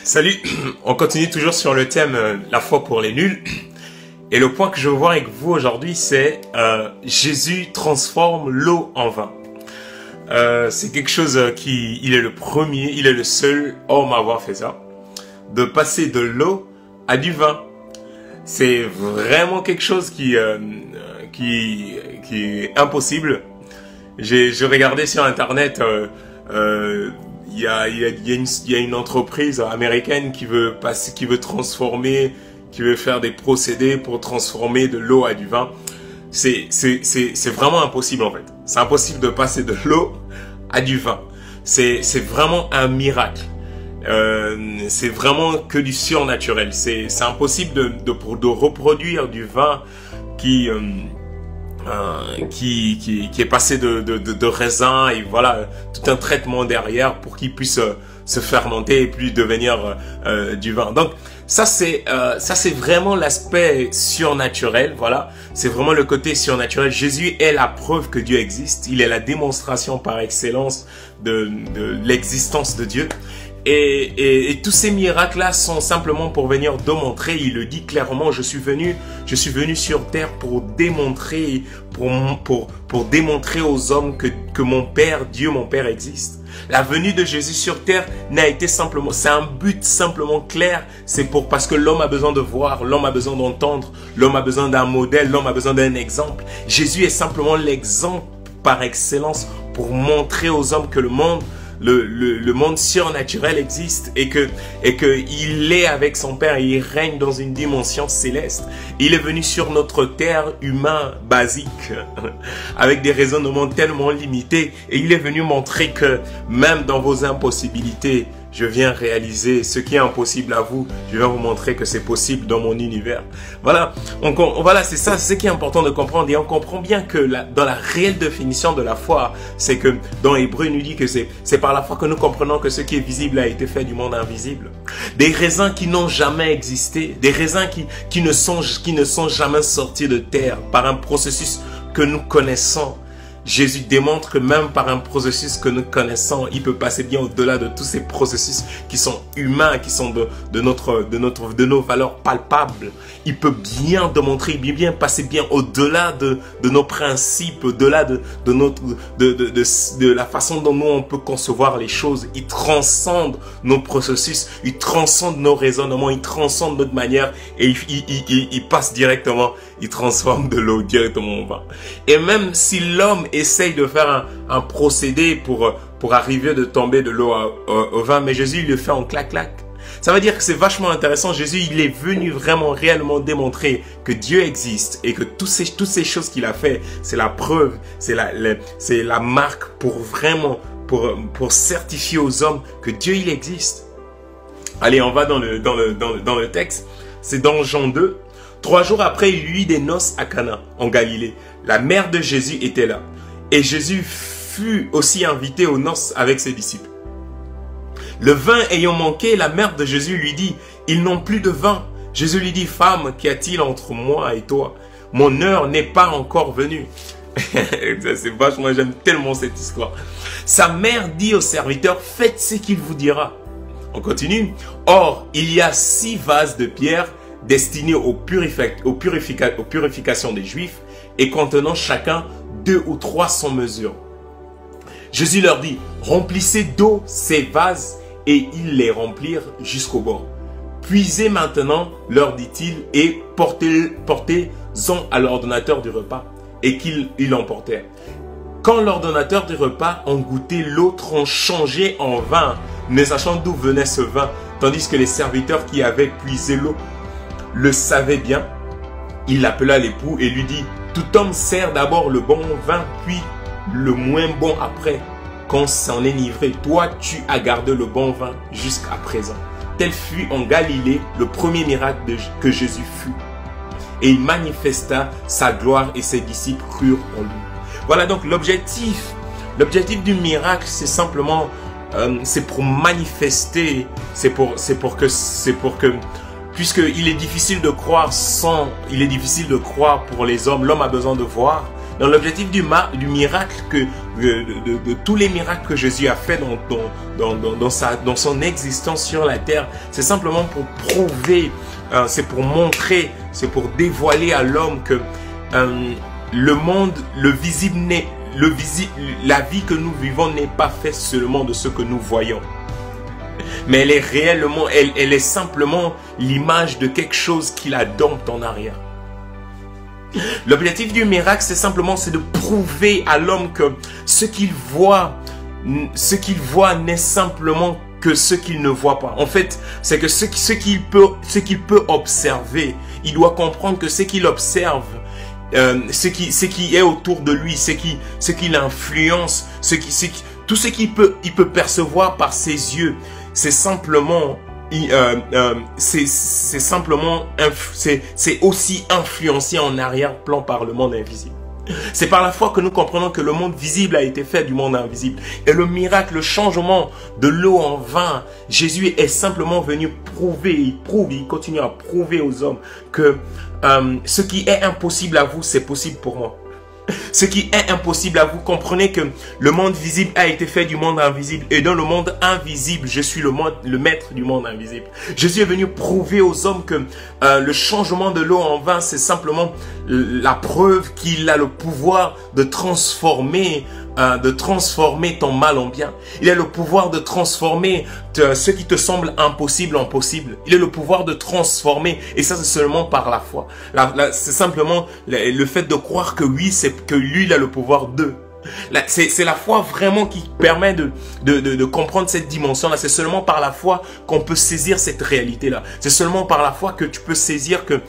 Salut, on continue toujours sur le thème la foi pour les nuls. Et le point que je veux voir avec vous aujourd'hui, c'est Jésus transforme l'eau en vin. C'est quelque chose il est le premier, il est le seul homme à avoir fait ça. De passer de l'eau à du vin. C'est vraiment quelque chose qui est impossible. J'ai regardé sur internet, il y a une entreprise américaine qui veut transformer, qui veut faire des procédés pour transformer de l'eau à du vin. C'est vraiment impossible en fait. C'est impossible de passer de l'eau à du vin. C'est vraiment un miracle. C'est vraiment que du surnaturel. C'est impossible de reproduire du vin qui est passé de raisin et voilà tout un traitement derrière pour qu'il puisse se fermenter et puis devenir du vin. Donc ça c'est vraiment l'aspect surnaturel. Voilà, c'est vraiment le côté surnaturel. Jésus est la preuve que Dieu existe. Il est la démonstration par excellence de l'existence de Dieu. Et tous ces miracles-là sont simplement pour venir démontrer, il le dit clairement, je suis venu sur terre pour démontrer, pour démontrer aux hommes que mon Père, Dieu, mon Père existe. La venue de Jésus sur terre n'a été simplement, c'est un but simplement clair, parce que l'homme a besoin de voir, l'homme a besoin d'entendre, l'homme a besoin d'un modèle, l'homme a besoin d'un exemple. Jésus est simplement l'exemple par excellence pour montrer aux hommes que le monde surnaturel existe et que il est avec son Père et il règne dans une dimension céleste. Il est venu sur notre terre humain basique avec des raisonnements tellement limités et il est venu montrer que même dans vos impossibilités, je viens réaliser ce qui est impossible à vous. Je viens vous montrer que c'est possible dans mon univers. Voilà. Voilà, c'est ça, c'est ce qui est important de comprendre. Et on comprend bien que dans la réelle définition de la foi, c'est que dans Hébreu, il nous dit que c'est par la foi que nous comprenons que ce qui est visible a été fait du monde invisible. Des raisins qui n'ont jamais existé, des raisins qui ne sont jamais sortis de terre par un processus que nous connaissons. Jésus démontre que même par un processus que nous connaissons, il peut passer bien au-delà de tous ces processus qui sont humains, qui sont de nos valeurs palpables. Il peut bien démontrer, bien passer bien au-delà de nos principes, au-delà de la façon dont nous on peut concevoir les choses. Il transcende nos processus, il transcende nos raisonnements, il transcende notre manière et il passe directement, il transforme de l'eau directement en vin. Et même si l'homme essaye de faire un procédé pour arriver de tomber de l'eau au vin, mais Jésus il le fait en clac-clac. Ça veut dire que c'est vachement intéressant. Jésus il est venu vraiment réellement démontrer que Dieu existe et que toutes ces choses qu'il a fait, c'est la preuve, c'est la marque pour certifier aux hommes que Dieu il existe. Allez, on va dans le texte. C'est dans Jean 2. 3 jours après, il y eut des noces à Cana, en Galilée. La mère de Jésus était là. Et Jésus fut aussi invité aux noces avec ses disciples. Le vin ayant manqué, la mère de Jésus lui dit, « Ils n'ont plus de vin. » Jésus lui dit, « Femme, qu'y a-t-il entre moi et toi? Mon heure n'est pas encore venue. » C'est vachement, j'aime tellement cette histoire. Sa mère dit au serviteur, « Faites ce qu'il vous dira. » On continue. « Or, il y a 6 vases de pierre destinés aux purifications des Juifs et contenant chacun 2 ou 3 sans mesure. Jésus leur dit, remplissez d'eau ces vases et ils les remplirent jusqu'au bord. Puisez maintenant, leur dit-il, et portez-en à l'ordonnateur du repas. Et qu'ils l'emportèrent. Quand l'ordonnateur du repas ont goûté, l'autre ont changé en vin, ne sachant d'où venait ce vin, tandis que les serviteurs qui avaient puisé l'eau le savaient bien. Il l'appela l'époux et lui dit, tout homme sert d'abord le bon vin, puis le moins bon après, quand s'en est livré. Toi, tu as gardé le bon vin jusqu'à présent. Tel fut en Galilée le premier miracle que Jésus fut. Et il manifesta sa gloire et ses disciples crurent en lui. Voilà donc l'objectif. L'objectif du miracle, c'est simplement, c'est pour manifester, c'est pour que puisqu'il est difficile de croire pour les hommes, l'homme a besoin de voir. Donc l'objectif du miracle tous les miracles que Jésus a fait dans son existence sur la terre. C'est simplement pour prouver, c'est pour montrer, c'est pour dévoiler à l'homme que le monde, la vie que nous vivons n'est pas faite seulement de ce que nous voyons. Mais elle est réellement, elle est simplement l'image de quelque chose qui la dompte en arrière. L'objectif du miracle, c'est simplement de prouver à l'homme que ce qu'il voit n'est simplement que ce qu'il ne voit pas. En fait, c'est que ce qu'il peut observer, il doit comprendre que ce qu'il observe, ce qui est autour de lui, ce qui l'influence, tout ce qu'il peut percevoir par ses yeux, c'est simplement c'est aussi influencé en arrière-plan par le monde invisible. C'est par la foi que nous comprenons que le monde visible a été fait du monde invisible. Et le miracle, le changement de l'eau en vin, Jésus est simplement venu prouver, il continue à prouver aux hommes que ce qui est impossible à vous, c'est possible pour moi. Ce qui est impossible à vous, comprenez que le monde visible a été fait du monde invisible. Et dans le monde invisible, je suis le maître du monde invisible. Jésus est venu prouver aux hommes que le changement de l'eau en vin, c'est simplement la preuve qu'il a le pouvoir de transformer ton mal en bien. Il a le pouvoir de transformer ce qui te semble impossible en possible. Il a le pouvoir de transformer, et ça c'est seulement par la foi. C'est simplement le fait de croire que oui, c'est que lui il a le pouvoir de. C'est la foi vraiment qui permet de comprendre cette dimension-là. C'est seulement par la foi qu'on peut saisir cette réalité-là. C'est seulement par la foi que tu peux saisir que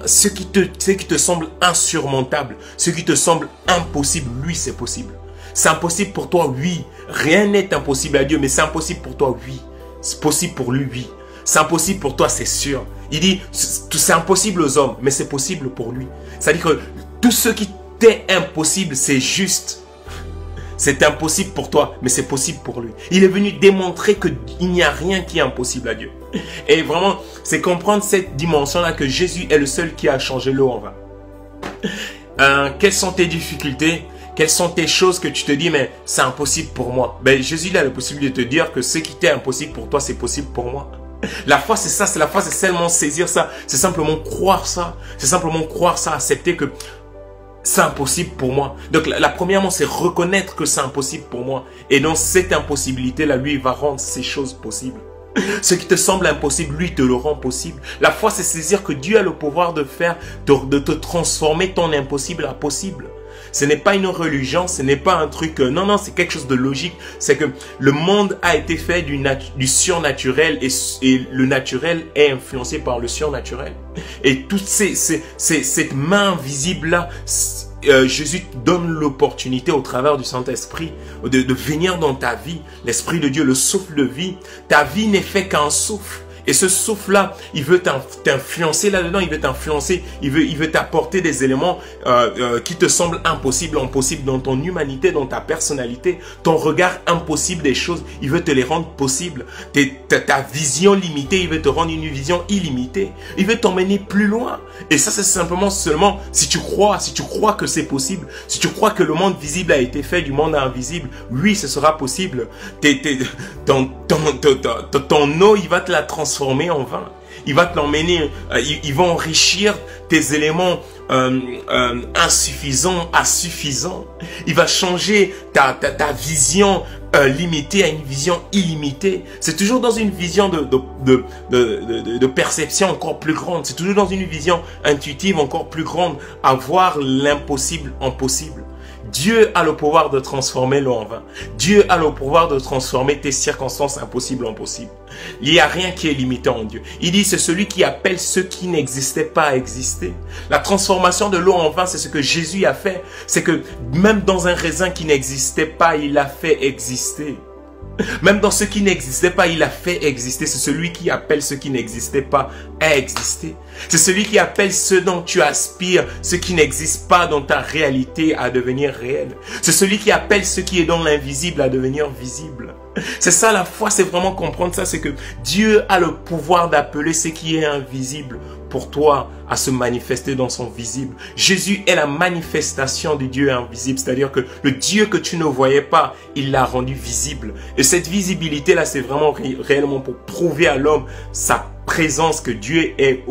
ce qui te semble insurmontable, ce qui te semble impossible, lui, c'est possible. C'est impossible pour toi, oui. Rien n'est impossible à Dieu, mais c'est impossible pour toi, oui. C'est possible pour lui, oui. C'est impossible pour toi, c'est sûr. Il dit, c'est impossible aux hommes, mais c'est possible pour lui. C'est-à-dire que tout ce qui t'est impossible, c'est juste. C'est impossible pour toi, mais c'est possible pour lui. Il est venu démontrer qu'il n'y a rien qui est impossible à Dieu. Et vraiment, c'est comprendre cette dimension-là que Jésus est le seul qui a changé l'eau en vin. Quelles sont tes difficultés? Quelles sont tes choses que tu te dis, mais c'est impossible pour moi? Ben, Jésus il a la possibilité de te dire que ce qui t'est impossible pour toi, c'est possible pour moi. La foi, c'est ça. La foi, c'est seulement saisir ça. C'est simplement croire ça. C'est simplement croire ça, accepter que c'est impossible pour moi. Donc, premièrement, c'est reconnaître que c'est impossible pour moi. Et dans cette impossibilité-là, lui, il va rendre ces choses possibles. Ce qui te semble impossible, lui, te le rend possible. La foi, c'est saisir que Dieu a le pouvoir de te transformer ton impossible à possible. Ce n'est pas une religion, ce n'est pas un truc... non, c'est quelque chose de logique. C'est que le monde a été fait du surnaturel et le naturel est influencé par le surnaturel. Et toute cette main visible-là, Jésus donne l'opportunité au travers du Saint-Esprit de venir dans ta vie. L'Esprit de Dieu, le souffle de vie. Ta vie n'est fait qu'un souffle. Et ce souffle-là, il veut t'influencer là-dedans, il veut t'influencer, il veut t'apporter des éléments qui te semblent impossibles dans ton humanité, dans ta personnalité, ton regard impossible des choses, il veut te les rendre possibles. Ta vision limitée, il veut te rendre une vision illimitée. Il veut t'emmener plus loin. Et ça, c'est simplement seulement si tu crois que c'est possible, si tu crois que le monde visible a été fait du monde invisible, oui, ce sera possible. Ton eau, il va te la transformer en vin. Il va te l'emmener, il va enrichir tes éléments insuffisants à suffisants. Il va changer ta vision limitée à une vision illimitée. C'est toujours dans une vision de perception encore plus grande. C'est toujours dans une vision intuitive encore plus grande, à voir l'impossible en possible. Dieu a le pouvoir de transformer l'eau en vin. Dieu a le pouvoir de transformer tes circonstances impossibles en possibles. Il n'y a rien qui est limité en Dieu. Il dit, c'est celui qui appelle ce qui n'existait pas à exister. La transformation de l'eau en vin, c'est ce que Jésus a fait. C'est que même dans un raisin qui n'existait pas, il l'a fait exister. Même dans ce qui n'existait pas, il a fait exister. C'est celui qui appelle ce qui n'existait pas à exister. C'est celui qui appelle ce dont tu aspires, ce qui n'existe pas dans ta réalité à devenir réel. C'est celui qui appelle ce qui est dans l'invisible à devenir visible. C'est ça la foi, c'est vraiment comprendre ça, c'est que Dieu a le pouvoir d'appeler ce qui est invisible pour toi à se manifester dans son visible. Jésus est la manifestation du Dieu invisible, c'est-à-dire que le Dieu que tu ne voyais pas, il l'a rendu visible. Et cette visibilité-là, c'est vraiment réellement pour prouver à l'homme sa présence, que Dieu est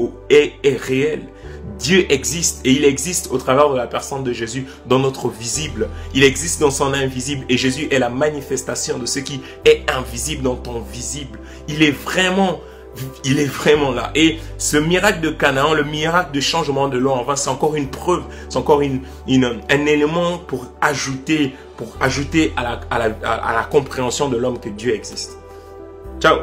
réel. Dieu existe et il existe au travers de la personne de Jésus dans notre visible. Il existe dans son invisible et Jésus est la manifestation de ce qui est invisible dans ton visible. Il est vraiment là. Et ce miracle de Canaan, le miracle de changement de l'eau en vin, c'est encore une preuve, c'est encore un élément pour ajouter à la compréhension de l'homme que Dieu existe. Ciao!